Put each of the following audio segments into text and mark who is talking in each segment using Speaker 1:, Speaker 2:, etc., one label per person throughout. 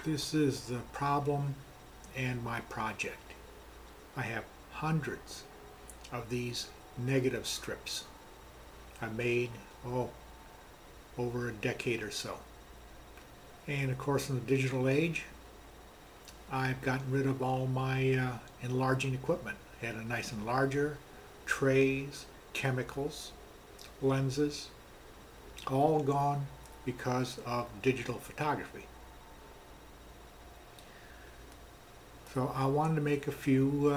Speaker 1: This is the problem and my project. I have hundreds of these negative strips. I made, over a decade or so. And of course in the digital age, I've gotten rid of all my enlarging equipment. I had a nice enlarger, trays, chemicals, lenses, all gone because of digital photography. So I wanted to make a few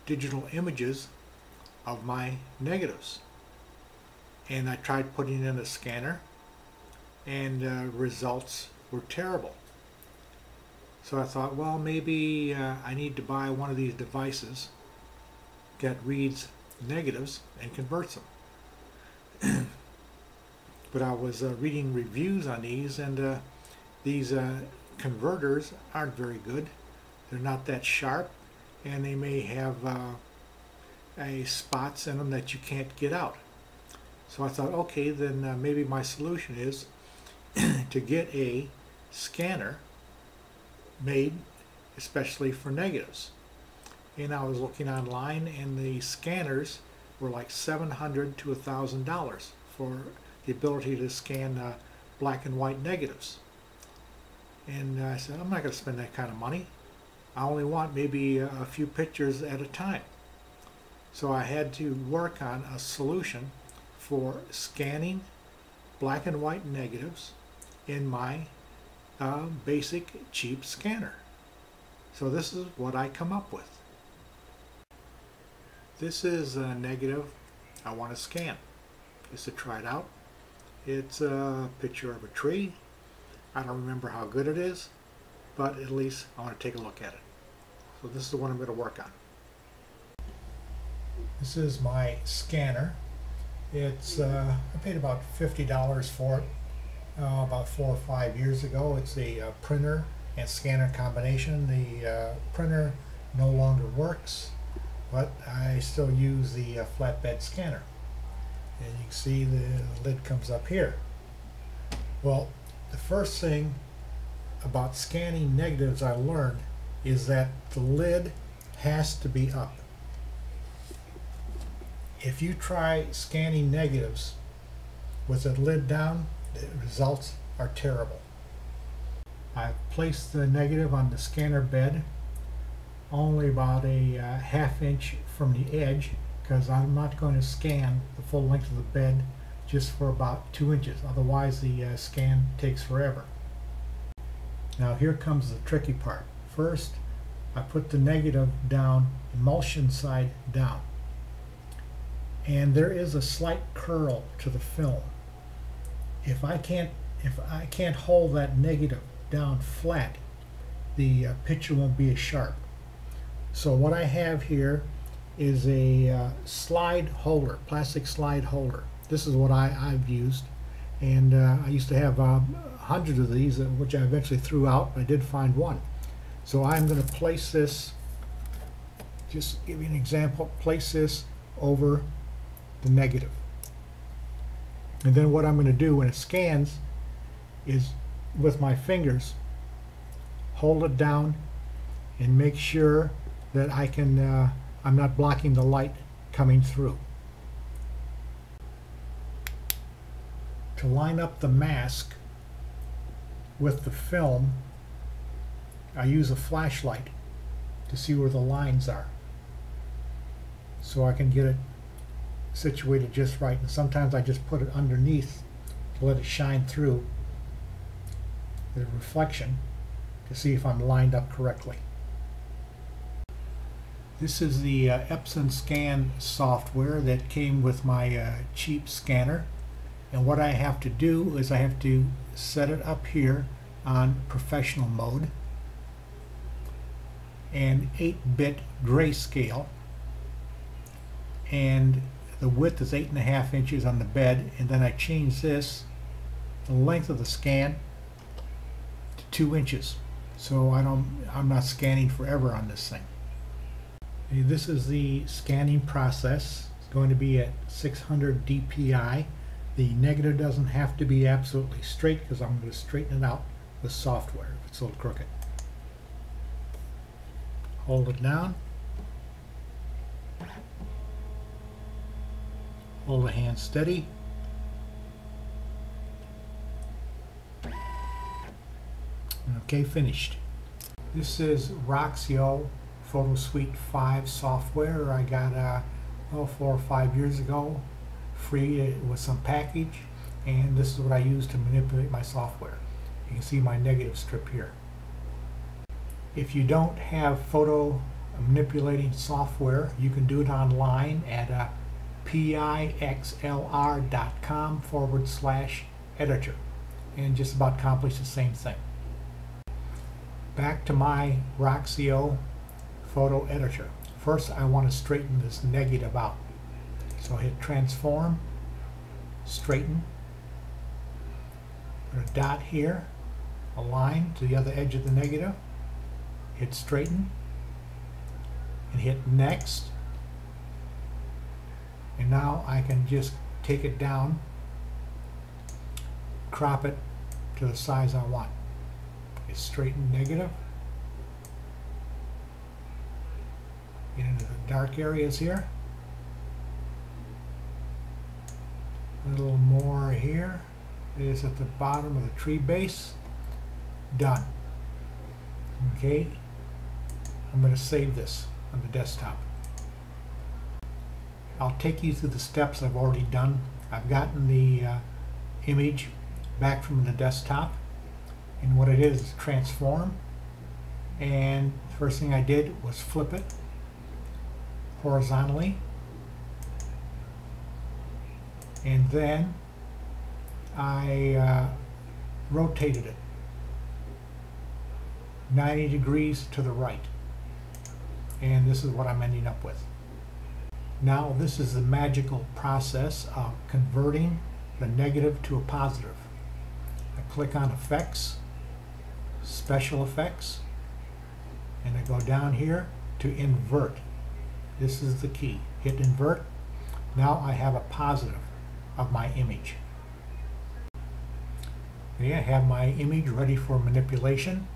Speaker 1: digital images of my negatives. And I tried putting in a scanner, and results were terrible. So I thought, well, maybe I need to buy one of these devices that reads negatives and converts them. But I was reading reviews on these, and these converters aren't very good. They're not that sharp, and they may have spots in them that you can't get out. So I thought, okay, then maybe my solution is to get a scanner made especially for negatives. And I was looking online, and the scanners were like $700 to $1,000 for the ability to scan black and white negatives. And I said, I'm not going to spend that kind of money. I only want maybe a few pictures at a time. So I had to work on a solution for scanning black and white negatives in my basic cheap scanner. So this is what I come up with. This is a negative I want to scan. Just to try it out. It's a picture of a tree. I don't remember how good it is, but at least I want to take a look at it. So this is the one I'm going to work on. This is my scanner. It's I paid about $50 for it about 4 or 5 years ago. It's a printer and scanner combination. The printer no longer works, but I still use the flatbed scanner. And you can see the lid comes up here. Well, the first thing about scanning negatives I learned is that the lid has to be up. If you try scanning negatives with the lid down, the results are terrible. I've placed the negative on the scanner bed only about a ½ inch from the edge, because I'm not going to scan the full length of the bed, just for about 2 inches. Otherwise the scan takes forever. Now here comes the tricky part. First, I put the negative down, emulsion side down. And there is a slight curl to the film. If I can't hold that negative down flat, the picture won't be as sharp. So what I have here is a slide holder, plastic slide holder. This is what I've used, and I used to have hundreds of these, which I eventually threw out, but I did find one. So I'm going to place this, just give you an example, place this over the negative. And then what I'm going to do when it scans is, with my fingers, hold it down and make sure that I can, I'm not blocking the light coming through. To line up the mask with the film, I use a flashlight to see where the lines are, so I can get it situated just right. And sometimes I just put it underneath to let it shine through the reflection to see if I'm lined up correctly. This is the Epson Scan software that came with my cheap scanner. And what I have to do is I have to set it up here on professional mode and 8-bit grayscale, and the width is 8.5 inches on the bed, and then I change this, the length of the scan, to 2 inches, so I'm not scanning forever on this thing. Okay, this is the scanning process. It's going to be at 600 dpi. The negative doesn't have to be absolutely straight, because I'm going to straighten it out with software if it's a little crooked. Hold it down. Hold the hand steady. Okay, finished. This is Roxio Photo Suite 5 software I got 4 or 5 years ago, free with some package, and this is what I use to manipulate my software. You can see my negative strip here. If you don't have photo manipulating software, you can do it online at pixlr.com/editor and just about accomplish the same thing. Back to my Roxio photo editor. First, I want to straighten this negative out. So I hit transform, straighten, put a dot here, a line to the other edge of the negative, hit straighten, and hit next. And now I can just take it down, crop it to the size I want. It's straighten negative. Get into the dark areas here. A little more here. It is at the bottom of the tree base. Done. Okay. I'm going to save this on the desktop. I'll take you through the steps I've already done. I've gotten the image back from the desktop, and what it is transform, and the first thing I did was flip it horizontally, and then I rotated it 90 degrees to the right, and this is what I'm ending up with. Now this is the magical process of converting the negative to a positive. I click on Effects, Special Effects, and I go down here to invert. This is the key. Hit invert. Now I have a positive of my image. Okay, I have my image ready for manipulation.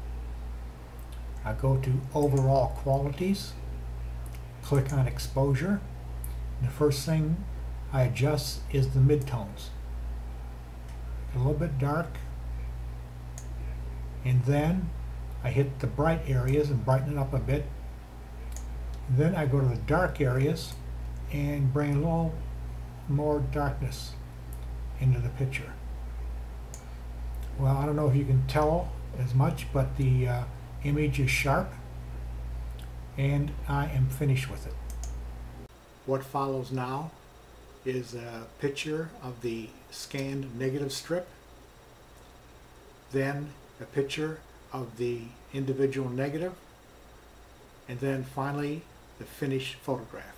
Speaker 1: I go to Overall Qualities, click on Exposure. And the first thing I adjust is the midtones. A little bit dark, and then I hit the bright areas and brighten it up a bit. And then I go to the dark areas and bring a little more darkness into the picture. Well, I don't know if you can tell as much, but the image is sharp, and I am finished with it. What follows now is a picture of the scanned negative strip, then a picture of the individual negative, and then finally the finished photograph.